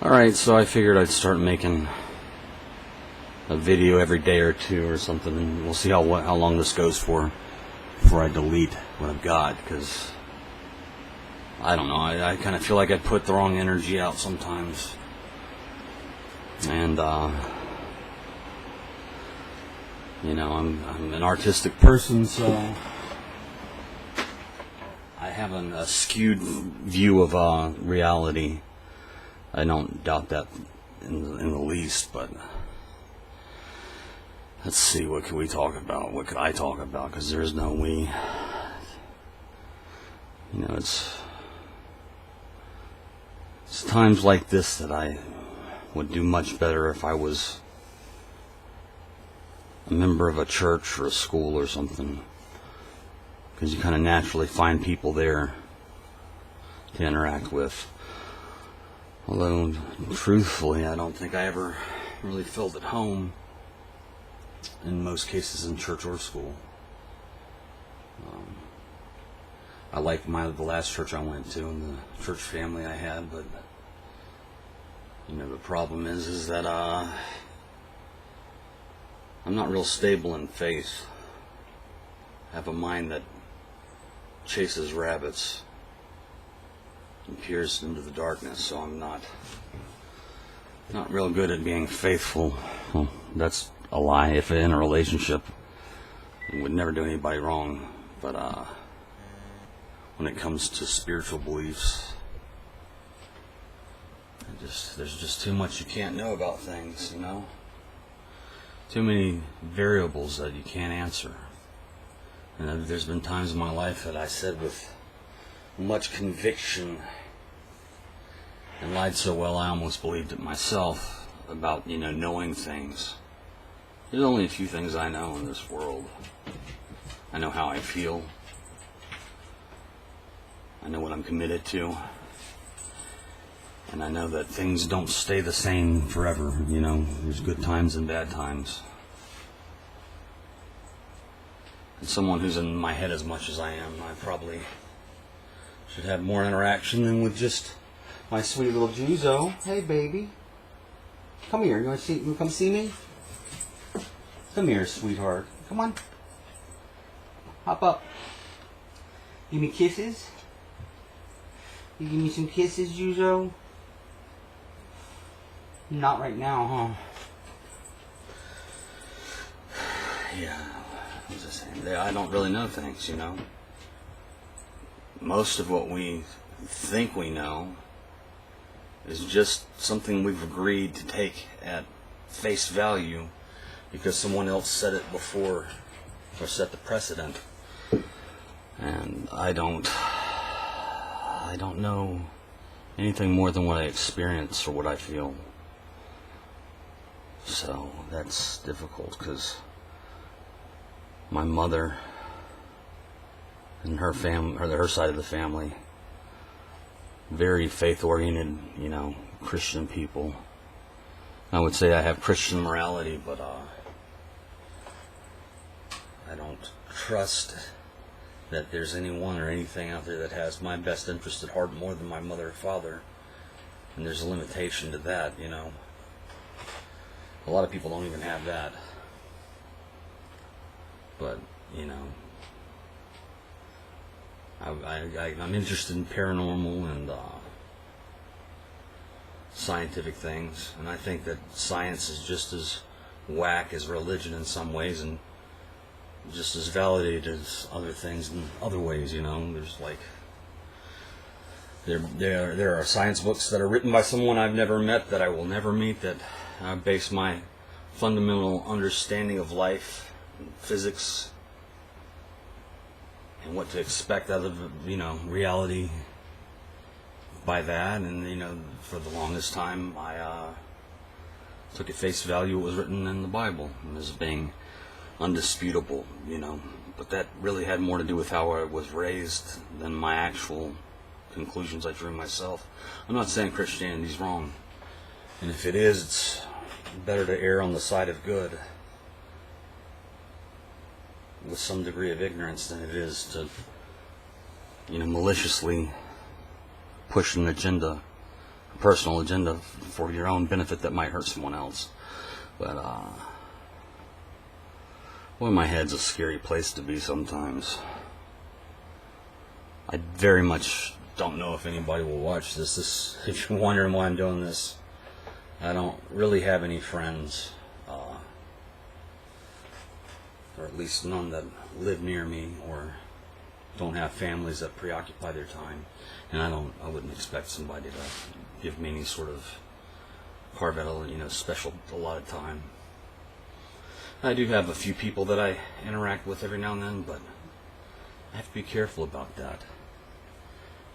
Alright, so I figured I'd start making a video every day or two or something, and we'll see how long this goes for before I delete what I've got, because I don't know, I kind of feel like I put the wrong energy out sometimes. And you know, I'm an artistic person, so I have a skewed view of reality. I don't doubt that in the least, but let's see, what could we talk about? What could I talk about? Because there's no we. You know, it's times like this that I would do much better if I was a member of a church or a school or something, because you kind of naturally find people there to interact with. Although, truthfully, I don't think I ever really felt at home in most cases in church or school. I liked the last church I went to and the church family I had, but you know, the problem is that I'm not real stable in faith. I have a mind that chases rabbits and peers into the darkness, so I'm not real good at being faithful. Well, that's a lie. If in a relationship, I would never do anybody wrong, but when it comes to spiritual beliefs, there's just too much you can't know about things, you know? Too many variables that you can't answer. And there's been times in my life that I said with much conviction and lied so well I almost believed it myself about, you know, knowing things. There's only a few things I know in this world. I know how I feel. I know what I'm committed to. And I know that things don't stay the same forever, you know. There's good times and bad times. And someone who's in my head as much as I am, I probably should have more interaction than with just my sweet little Juzo. Hey, baby. Come here. You want to come see me? Come here, sweetheart. Come on. Hop up. Give me kisses. You give me some kisses, Juzo? Not right now, huh? Yeah. What was I saying? I don't really know things, you know. Most of what we think we know is just something we've agreed to take at face value because someone else said it before or set the precedent. And I don't know anything more than what I experience or what I feel. So that's difficult, because my mother and her family, or her side of the family, very faith-oriented, you know, Christian people. I would say I have Christian morality, but I don't trust that there's anyone or anything out there that has my best interest at heart more than my mother or father. And there's a limitation to that, you know. A lot of people don't even have that. But, you know, I'm interested in paranormal and scientific things, and I think that science is just as whack as religion in some ways, and just as validated as other things in other ways, you know. There's like there are science books that are written by someone I've never met, that I will never meet, that I base my fundamental understanding of life and physics and what to expect out of, you know, reality by that. And, you know, for the longest time I took at face value what was written in the Bible as being undisputable, you know. But that really had more to do with how I was raised than my actual conclusions I drew myself. I'm not saying Christianity's wrong, and if it is, it's better to err on the side of good with some degree of ignorance than it is to, you know, maliciously push an agenda personal agenda for your own benefit that might hurt someone else. But boy, my head's a scary place to be sometimes. I very much don't know if anybody will watch this. If you're wondering why I'm doing this, I don't really have any friends, or at least none that live near me, or don't have families that preoccupy their time. And I wouldn't expect somebody to give me any sort of carve out a special allotted time. I do have a few people that I interact with every now and then, but I have to be careful about that.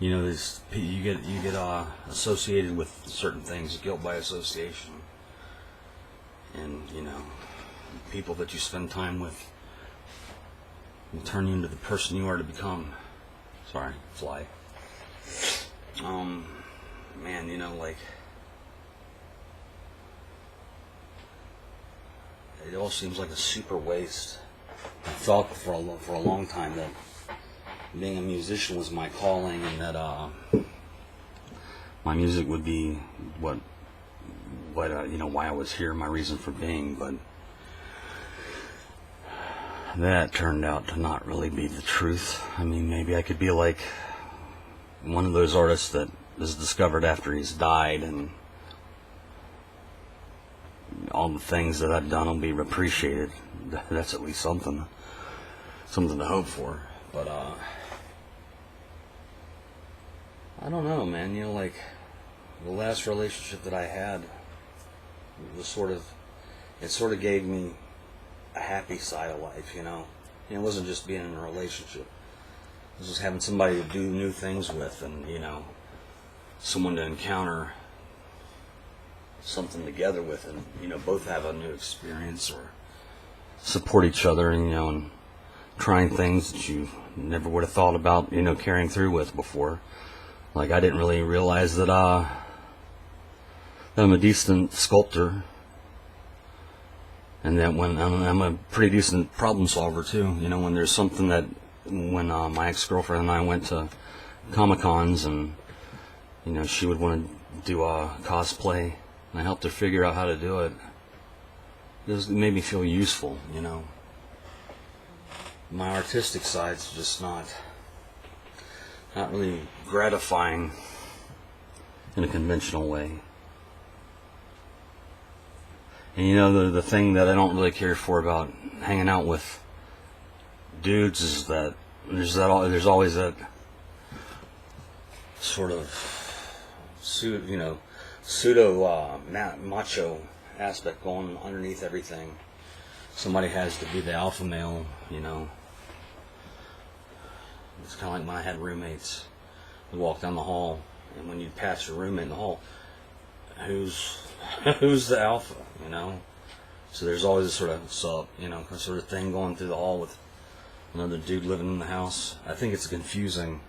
You get associated with certain things, guilt by association, and people that you spend time with will turn you into the person you are to become. Sorry, fly. Man, like, it all seems like a super waste. I thought for a long time that being a musician was my calling, and that my music would be what why I was here, my reason for being. But that turned out to not really be the truth. I mean, maybe I could be like one of those artists that is discovered after he's died, and all the things that I've done will be appreciated. That's at least something to hope for. But I don't know, man. Like, the last relationship that I had was sort of gave me a happy side of life. It wasn't just being in a relationship. It was just having somebody to do new things with, and someone to encounter something together with, and both have a new experience, or support each other, and trying things that you never would have thought about carrying through with before. Like, I didn't really realize that I'm a decent sculptor, and that when I'm a pretty decent problem solver too. When there's something that when my ex-girlfriend and I went to Comic-Cons, and she would want to do a cosplay, and I helped her figure out how to do it. It made me feel useful. My artistic side's just not really gratifying in a conventional way. And the thing that I don't really care for about hanging out with dudes is that there's always that sort of pseudo macho aspect going underneath everything. Somebody has to be the alpha male. It's kind of like when I had roommates. We'd walk down the hall, and when you'd pass your roommate in the hall, who's the alpha, So there's always this sort of thing going through the hall with another dude living in the house. I think it's confusing.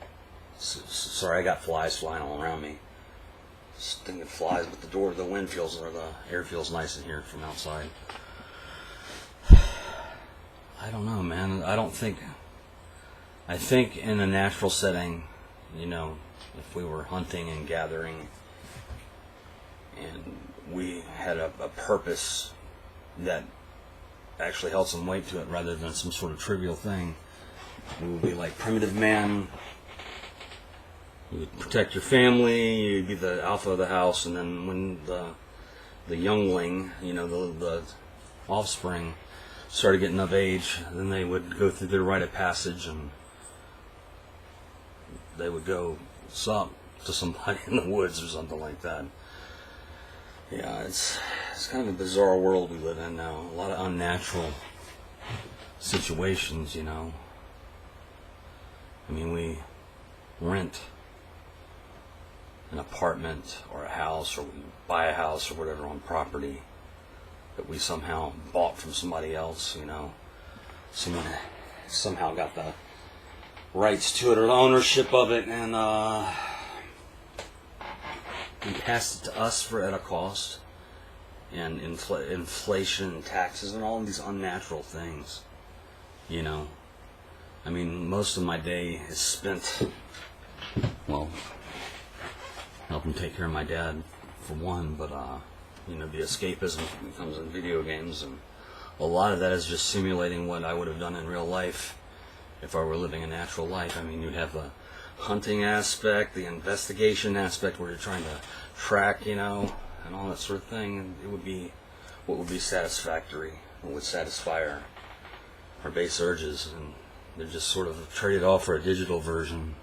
Sorry, I got flies flying all around me. Stinging flies, but the air feels nice in here from outside. I don't know, man. I think in a natural setting, if we were hunting and gathering, and we had a purpose that actually held some weight to it rather than some sort of trivial thing, we would be like primitive man. You would protect your family, you'd be the alpha of the house, and then when the youngling, the offspring, started getting of age, then they would go through their rite of passage, and they would go suck to somebody in the woods or something like that. Yeah, it's kind of a bizarre world we live in now. A lot of unnatural situations, I mean, we rent an apartment or a house, or we buy a house or whatever on property that we somehow bought from somebody else. Someone somehow got the rights to it or the ownership of it, and passed it to us at a cost, and inflation and taxes and all of these unnatural things. I mean, most of my day is spent, well, help him take care of my dad for one, but the escapism comes in video games, and a lot of that is just simulating what I would have done in real life if I were living a natural life. I mean, you'd have the hunting aspect, the investigation aspect where you're trying to track, and all that sort of thing. And it would be what would be satisfactory, what would satisfy our base urges, and they're just sort of traded off for a digital version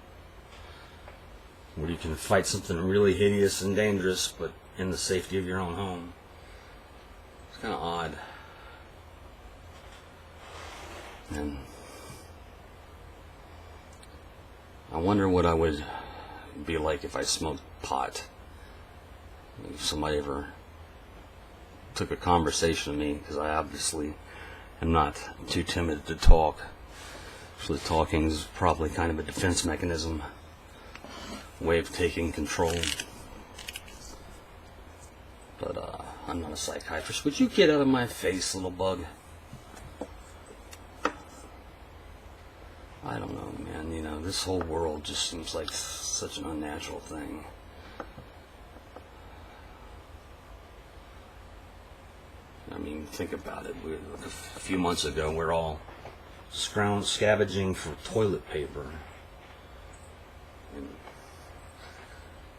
where you can fight something really hideous and dangerous, but in the safety of your own home. It's kind of odd. And I wonder what I would be like if I smoked pot. If somebody ever took a conversation with me, because I obviously am not too timid to talk. Actually, talking is probably kind of a defense mechanism, way of taking control. But I'm not a psychiatrist. Would you get out of my face, little bug? I don't know, man. This whole world just seems like such an unnatural thing. I mean, think about it. A few months ago, we're all scavenging for toilet paper. And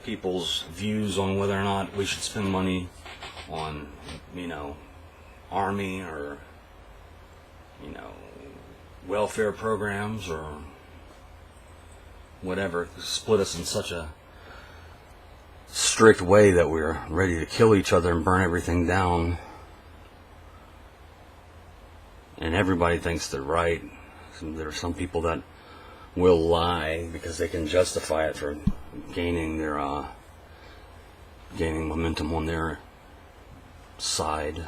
people's views on whether or not we should spend money on, army or, welfare programs or whatever, split us in such a strict way that we're ready to kill each other and burn everything down. And everybody thinks they're right. There are some people that will lie because they can justify it for gaining momentum on their side.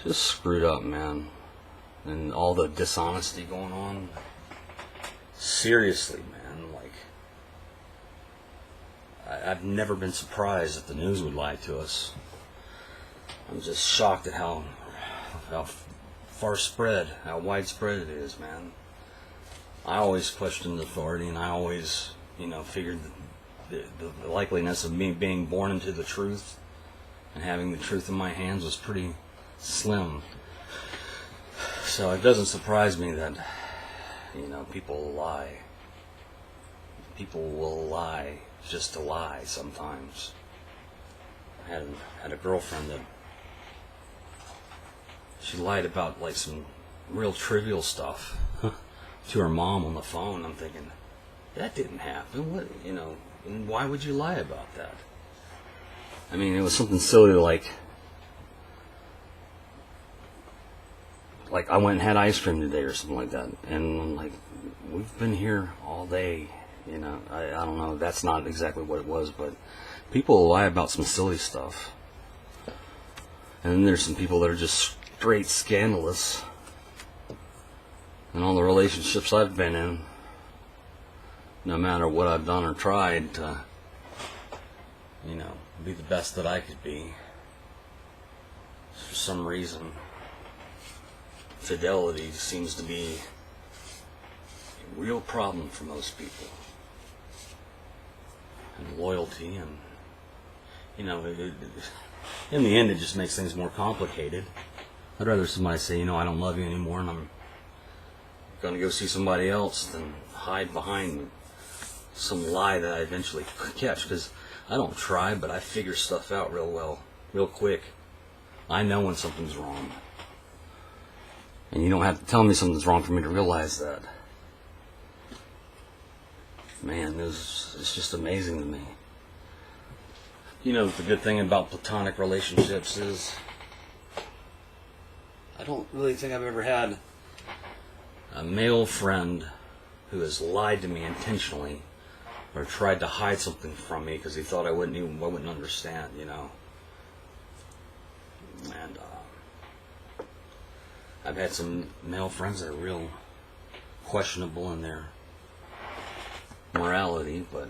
Just screwed up, man. And all the dishonesty going on. Seriously, man. I've never been surprised that the news would lie to us. I'm just shocked at how far spread, how widespread it is, man. I always questioned authority, and I always, figured the likeliness of me being born into the truth and having the truth in my hands was pretty slim. So it doesn't surprise me that, people lie. People will lie just to lie sometimes. I had a girlfriend that she lied about some real trivial stuff to her mom on the phone. I'm thinking, that didn't happen. What, and why would you lie about that? I mean, it was something silly like I went and had ice cream today or something like that. And I'm like, we've been here all day. I don't know. That's not exactly what it was, but people lie about some silly stuff. And then there's some people that are just straight scandalous. And all the relationships I've been in, no matter what I've done or tried to, be the best that I could be, for some reason, fidelity seems to be a real problem for most people. And loyalty, and, in the end, it just makes things more complicated. I'd rather somebody say, I don't love you anymore, and I'm going to go see somebody else than hide behind some lie that I eventually catch, because I don't try, but I figure stuff out real quick. I know when something's wrong. And you don't have to tell me something's wrong for me to realize that. Man, it's just amazing to me. The good thing about platonic relationships is I don't really think I've ever had a male friend who has lied to me intentionally or tried to hide something from me because he thought I wouldn't understand, And I've had some male friends that are real questionable in their morality, but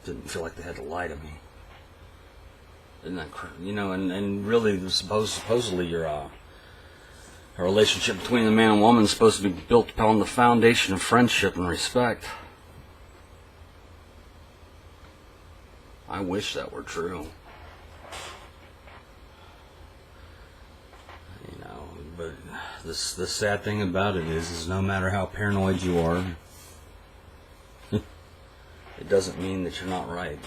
didn't feel like they had to lie to me. Isn't that and really supposedly a relationship between a man and woman is supposed to be built upon the foundation of friendship and respect. I wish that were true. You know, but the sad thing about it is no matter how paranoid you are, it doesn't mean that you're not right.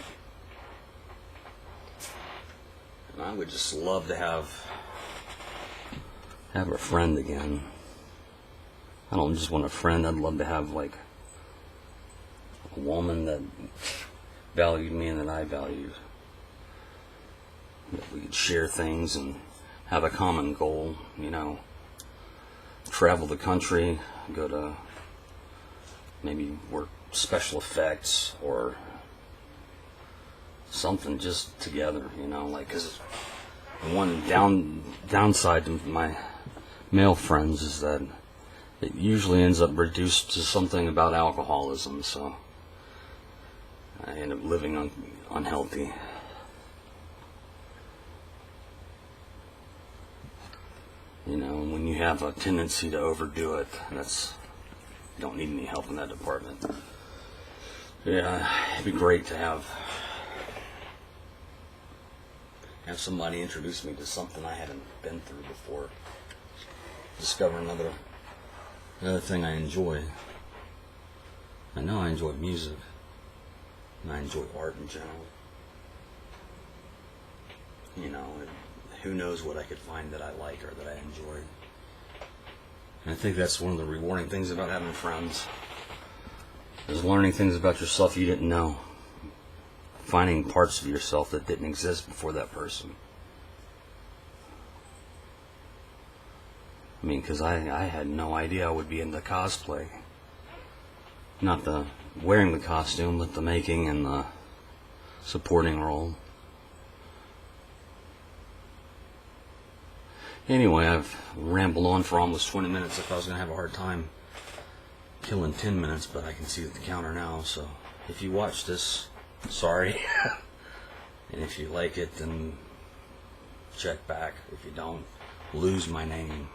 And I would just love to have a friend again. I don't just want a friend. I'd love to have like a woman that valued me and that I valued. That we could share things and have a common goal, you know. Travel the country, go to maybe work special effects or something just together, you know, like, because the one downside to my male friends is that it usually ends up reduced to something about alcoholism, so I end up living unhealthy. You know, when you have a tendency to overdo it, you don't need any help in that department. Yeah, it'd be great to have somebody introduce me to something I hadn't been through before. Discover another thing I enjoy. I know I enjoy music, and I enjoy art in general. You know, who knows what I could find that I like or that I enjoy. And I think that's one of the rewarding things about having friends, is learning things about yourself you didn't know. Finding parts of yourself that didn't exist before that person. I mean, because I had no idea I would be into cosplay. Not the wearing the costume, but the making and the supporting role. Anyway, I've rambled on for almost 20 minutes. I thought I was going to have a hard time killing 10 minutes, but I can see the counter now. So if you watch this, sorry. And if you like it, then check back. If you don't, lose my name.